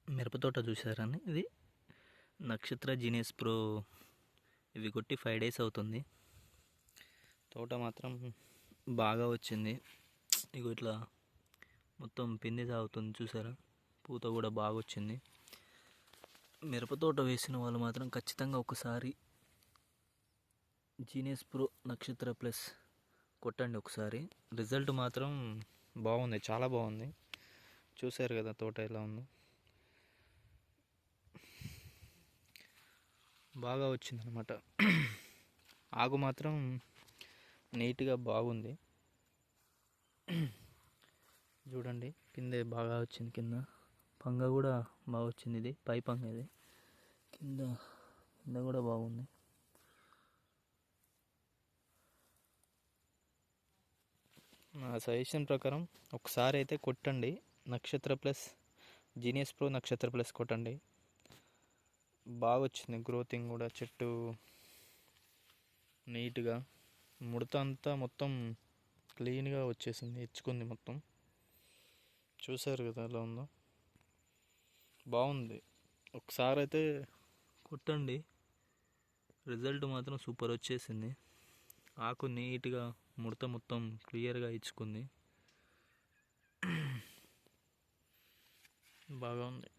మిరపతోట చూసారని ఇది నక్షత్ర genius pro. ఇవి కొట్టి 5 days అవుతుంది. తోట మాత్రం బాగా వచ్చింది. ఇగో ఇట్లా మొత్తం పిండి సాగుతుంది చూసారా, పూత కూడా బాగా వచ్చింది. మిరపతోట వేసిన వాళ్ళు మాత్రం ఖచ్చితంగా ఒకసారి జీనియస్ ప్రో నక్షత్ర ప్లస్ కొట్టండి ఒకసారి. రిజల్ట్ మాత్రం బాగుంది, చాలా బాగుంది. చూసారు కదా తోట ఎలా ఉందో, బాగా వచ్చిందనమాట. ఆకు మాత్రం నీట్గా బాగుంది. చూడండి కింద బాగా వచ్చింది, కింద పంగ కూడా బాగా వచ్చింది. ఇది పై పంగ, ఇది కింద కింద కూడా బాగుంది. నా సజెషన్ ప్రకారం ఒకసారి అయితే కొట్టండి నక్షత్ర ప్లస్, జీనియస్ ప్రో నక్షత్ర ప్లస్ కొట్టండి. బాగా వచ్చింది గ్రోతింగ్ కూడా, చెట్టు నీట్గా, ముడత అంతా మొత్తం క్లీన్గా వచ్చేసింది, ఇచ్చుకుంది మొత్తం. చూసారు కదా ఎలా ఉందో, బాగుంది. ఒకసారి అయితే కొట్టండి, రిజల్ట్ మాత్రం సూపర్ వచ్చేసింది. ఆకు నీట్గా, ముడత మొత్తం క్లియర్గా ఇచ్చుకుంది, బాగా ఉంది.